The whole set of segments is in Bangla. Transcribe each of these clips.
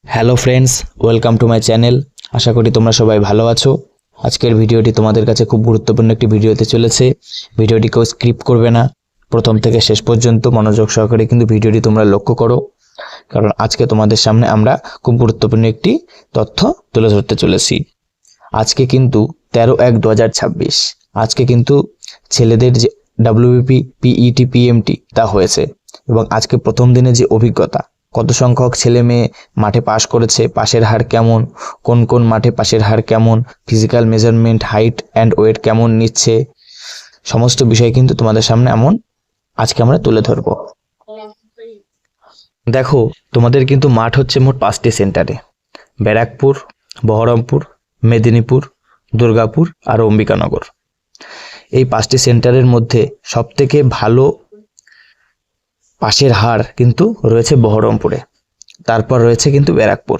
Hello friends, welcome to my channel. আশা করি তোমরা সবাই ভালো আছো। আজকের ভিডিওটি তোমাদের কাছে খুব গুরুত্বপূর্ণ একটি ভিডিও হতে চলেছে। ভিডিওটি কেউ স্কিপ করবে না, প্রথম থেকে শেষ পর্যন্ত মনোযোগ সহকারে কিন্তু ভিডিওটি তোমরা লক্ষ্য করো, কারণ আজকে তোমাদের সামনে আমরা খুব গুরুত্বপূর্ণ একটি তথ্য তুলে ধরতে চলেছি। আজকে কিন্তু 13/1/2026 আজকে কিন্তু ছেলেদের যে WBP, PET, PMT তা হয়েছে এবং আজকে প্রথম দিনে যে অভিজ্ঞতা, কত সংখ্যক ছেলে মেয়ে মাঠে পাস করেছে, পাশের হার কেমন, কোন কোন মাঠে পাশের হার কেমন, physical measurement, height and weight কেমন নিচ্ছে, সমস্ত বিষয় কিন্তু তোমাদের সামনে আজকে আমরা তুলে ধরবো। দেখো, তোমাদের কিন্তু মাঠ হচ্ছে মোট 5টি সেন্টারে: ব্যারাকপুর, বহরমপুর, মেদিনীপুর, দুর্গাপুর আর অম্বিকানগর। এই 5টি সেন্টারের মধ্যে সবথেকে ভালো পাশের হার কিন্তু রয়েছে বহরমপুরে, তারপর রয়েছে কিন্তু ব্যারাকপুর,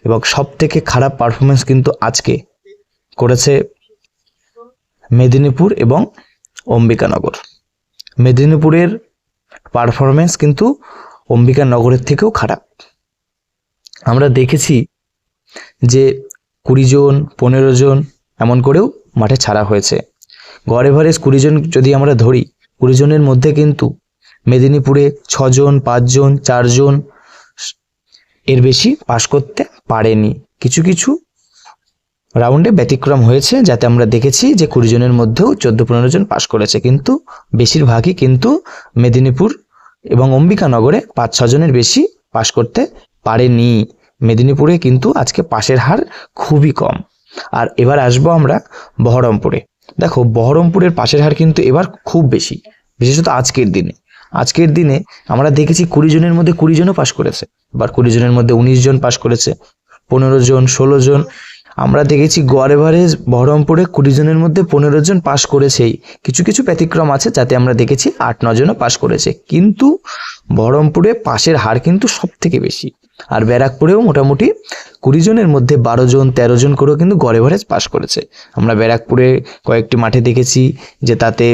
এবং সবথেকে খারাপ পারফরমেন্স কিন্তু আজকে করেছে মেদিনীপুর এবং অম্বিকানগর। মেদিনীপুরের পারফরমেন্স কিন্তু অম্বিকানগরের থেকেও খারাপ। আমরা দেখেছি যে 20 জন, 15 জন এমন করেও মাঠে ছাড়া হয়েছে। গড় এভারেজ 20 জন যদি আমরা ধরি, 20 জনের মধ্যে কিন্তু মেদিনীপুরে 6 জন, 5 জন, 4 জন এর বেশি পাস করতে পারেনি। কিছু কিছু রাউন্ডে ব্যতিক্রম হয়েছে, যাতে আমরা দেখেছি যে 20 জনের মধ্যেও 14-15 জন পাস করেছে, কিন্তু বেশিরভাগই কিন্তু মেদিনীপুর এবং অম্বিকানগরে 5-6 জনের বেশি পাস করতে পারেনি। মেদিনীপুরে কিন্তু আজকে পাসের হার খুবই কম। আর এবার আসবো আমরা বহরমপুরে। দেখো, বহরমপুরের পাসের হার কিন্তু এবার খুব বেশি, বিশেষত আজকের দিনে আমরা দেখেছি 20 জনের মধ্যে 20 জনও পাস করেছে, আবার 20 জনের মধ্যে 19 জন পাস করেছে, 15 জন, 16 জন। আমরা দেখেছি গড় এভারেজ বহরমপুরে 20 জনের মধ্যে 15 জন পাস করেছেই। কিছু কিছু ব্যতিক্রম আছে, যাতে আমরা দেখেছি 8-9 জনও পাস করেছে, কিন্তু বহরমপুরে পাসের হার কিন্তু সব থেকে বেশি। আর ব্যারাকপুরেও মোটামুটি 20 জনের মধ্যে 12 জন, 13 জন করেও কিন্তু গড় এভারেজ পাস করেছে। আমরা ব্যারাকপুরে কয়েকটি মাঠে দেখেছি যে তাতে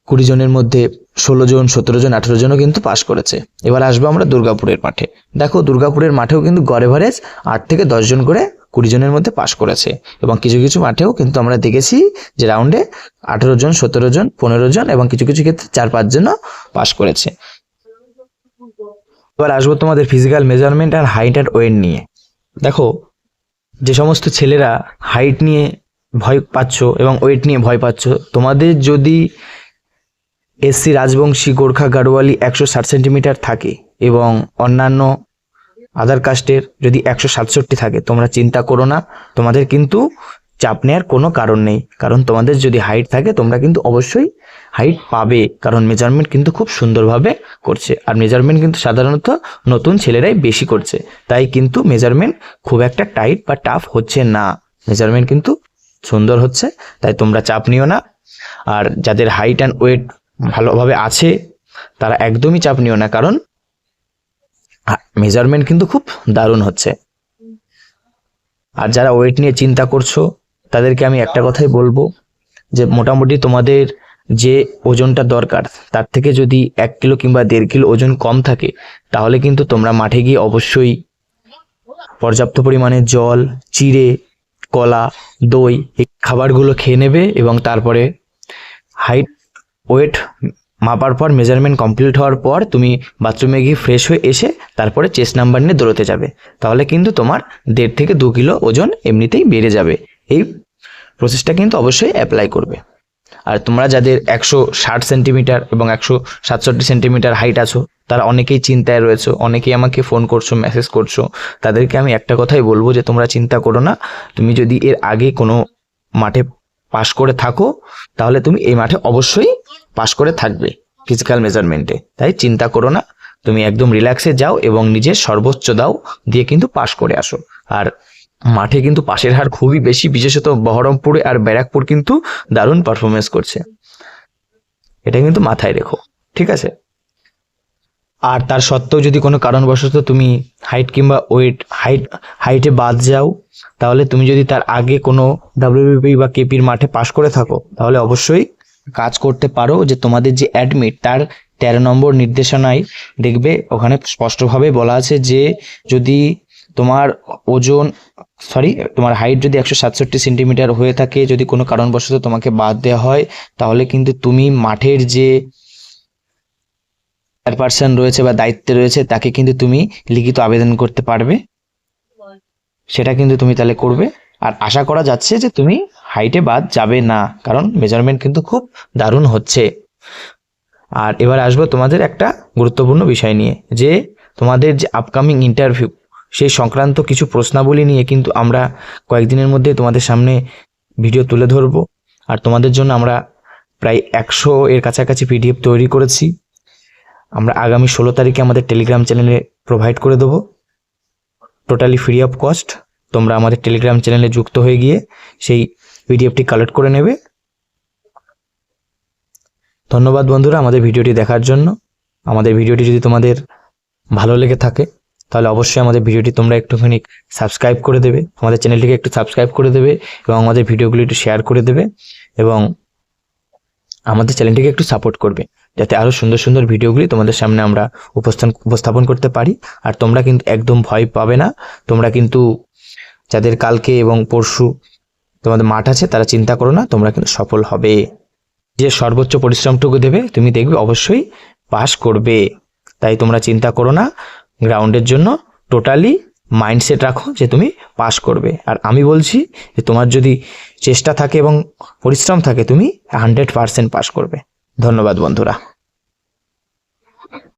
20 জনের মধ্যে 16 জন, 17 জন, 18 জনও কিন্তু পাস করেছে। এবার আসবো আমরা দুর্গাপুরের মাঠে। দেখো, দুর্গাপুরের মাঠেও কিন্তু গড় এভারেজ 8 থেকে 10 জন করে 20 জনের মধ্যে পাস করেছে, এবং কিছু কিছু মাঠেও কিন্তু আমরা দেখেছি যে রাউন্ডে 18 জন, 17 জন, 15 জন এবং কিছু কিছু ক্ষেত্রে 4-5 জনও পাস করেছে। এবার আসবো তোমাদের ফিজিক্যাল মেজারমেন্ট আর হাইট অ্যান্ড ওয়েট নিয়ে। দেখো, যে সমস্ত ছেলেরা হাইট নিয়ে ভয় পাচ্ছ এবং ওয়েট নিয়ে ভয় পাচ্ছ, তোমাদের যদি SC রাজবংশী, গোর্খা, গাড়োয়ালি 160 সেন্টিমিটার থাকে এবং অন্যান্য আদার কাস্টের যদি 167 থাকে, তোমরা চিন্তা করো না, তোমাদের কিন্তু চাপ নেওয়ার কোনো কারণ নেই। কারণ তোমাদের যদি হাইট থাকে, তোমরা কিন্তু অবশ্যই হাইট পাবে, কারণ মেজারমেন্ট কিন্তু খুব সুন্দরভাবে করছে। আর মেজারমেন্ট কিন্তু সাধারণত নতুন ছেলেরাই বেশি করছে, তাই কিন্তু মেজারমেন্ট খুব একটা টাইট বা টাফ হচ্ছে না, মেজারমেন্ট কিন্তু সুন্দর হচ্ছে, তাই তোমরা চাপ নিও না। আর যাদের হাইট অ্যান্ড ওয়েট ভালোভাবে আছে, তারা একদমই চাপ নিও না, কারণ মেজারমেন্ট কিন্তু খুব দারুণ হচ্ছে। আর যারা ওয়েট নিয়ে চিন্তা করছো, তাদেরকে আমি একটা কথাই বলবো যে মোটামুটি তোমাদের যে ওজনটা দরকার, তার থেকে যদি 1 কিলো কিংবা 1.5 কিলো ওজন কম থাকে, তাহলে কিন্তু তোমরা মাঠে গিয়ে অবশ্যই পর্যাপ্ত পরিমাণে জল, চিড়ে, কলা, দই এই খাবারগুলো খেয়ে নেবে, এবং তারপরে হাইট ওয়েট মাপার পর, মেজারমেন্ট কমপ্লিট হওয়ার পর তুমি বাথরুমে গিয়ে ফ্রেশ হয়ে এসে তারপরে চেস্ট নাম্বার নিয়ে দৌড়তে যাবে। তাহলে কিন্তু তোমার 1.5 থেকে 2 কিলো ওজন এমনিতেই বেড়ে যাবে। এই প্রসেসটা কিন্তু অবশ্যই অ্যাপ্লাই করবে। আর তোমরা যাদের 160 সেন্টিমিটার এবং 167 সেন্টিমিটার হাইট আছো, তারা অনেকেই চিন্তায় রয়েছে, অনেকেই আমাকে ফোন করছো, মেসেজ করছো। তাদেরকে আমি একটা কথাই বলবো যে তোমরা চিন্তা করো না। তুমি যদি এর আগে কোনো মাঠে পাস করে থাকো, তাহলে তুমি এই মাঠে অবশ্যই পাস করে থাকবে ফিজিক্যাল মেজারমেন্টে। তাই চিন্তা করো না, তুমি একদম রিল্যাক্সে যাও এবং নিজের সর্বোচ্চ দাও দিয়ে কিন্তু পাস করে আসো। আর মাঠে কিন্তু পাসের হার খুবই বেশি, বিশেষত বহরমপুরে আর ব্যারাকপুর কিন্তু দারুণ পারফরমেন্স করছে, এটা কিন্তু মাথায় রেখো, ঠিক আছে? আর তার সত্ত্বেও যদি কোনো কারণবশত তুমি হাইট কিংবা হাইটে বাদ যাও, তাহলে তুমি যদি তার আগে কোনো WBP বা KP মাঠে পাস করে থাকো, তাহলে অবশ্যই কাজ করতে পারো যে তোমাদের যে অ্যাডমিট, তার 13 নম্বর নির্দেশনায় দেখবে ওখানে স্পষ্টভাবে বলা আছে যে যদি তোমার তোমার হাইট যদি 167 সেন্টিমিটার হয়ে থাকে, যদি কোনো কারণবশত তোমাকে বাদ দেওয়া হয়, তাহলে কিন্তু তুমি মাঠের যে পার্সন রয়েছে বা দায়িত্বে রয়েছে তাকে কিন্তু তুমি লিখিত আবেদন করতে পারবে, সেটা কিন্তু তুমি তাহলে করবে। আর আশা করা যাচ্ছে যে তুমি হাইটে বাদ যাবে না, কারণ মেজারমেন্ট কিন্তু খুব দারুণ হচ্ছে। আর এবার আসবো তোমাদের একটা গুরুত্বপূর্ণ বিষয় নিয়ে, যে তোমাদের যে আপকামিং ইন্টারভিউ সেই সংক্রান্ত কিছু প্রশ্নাবলী নিয়ে কিন্তু আমরা কয়েকদিনের মধ্যে তোমাদের সামনে ভিডিও তুলে ধরবো। আর তোমাদের জন্য আমরা প্রায় 100 এর কাছাকাছি পিডিএফ তৈরি করেছি, আমরা আগামী 16 তারিখে আমাদের টেলিগ্রাম চ্যানেলে প্রোভাইড করে দেবো, টোটালি ফ্রি অফ কস্ট। তোমরা আমাদের টেলিগ্রাম চ্যানেলে যুক্ত হয়ে গিয়ে সেই পিডিএফটি কালেক্ট করে নেবে। ধন্যবাদ বন্ধুরা আমাদের ভিডিওটি দেখার জন্য। আমাদের ভিডিওটি যদি তোমাদের ভালো লেগে থাকে তাহলে অবশ্যই আমাদের ভিডিওটি তোমরা একটুখানি সাবস্ক্রাইব করে দেবে, আমাদের চ্যানেলটিকে একটু সাবস্ক্রাইব করে দেবে এবং আমাদের ভিডিওগুলি একটু শেয়ার করে দেবে এবং আমাদের চ্যানেলটিকে একটু সাপোর্ট করবে, যাতে আরও সুন্দর সুন্দর ভিডিওগুলি তোমাদের সামনে আমরা উপস্থাপন করতে পারি। আর তোমরা কিন্তু একদম ভয় পাবে না, তোমরা কিন্তু যাদের কালকে এবং পরশু তোমাদের মাঠ আছে তারা চিন্তা করো না, তোমরা কিন্তু সফল হবে। যে সর্বোচ্চ পরিশ্রমটুকু দেবে তুমি দেখবে অবশ্যই পাস করবে, তাই তোমরা চিন্তা করো না। গ্রাউন্ডের জন্য টোটালি মাইন্ডসেট রাখো যে তুমি পাস করবে। আর আমি বলছি যে তোমার যদি চেষ্টা থাকে এবং পরিশ্রম থাকে তুমি 100% পাস করবে। ধন্যবাদ বন্ধুরা।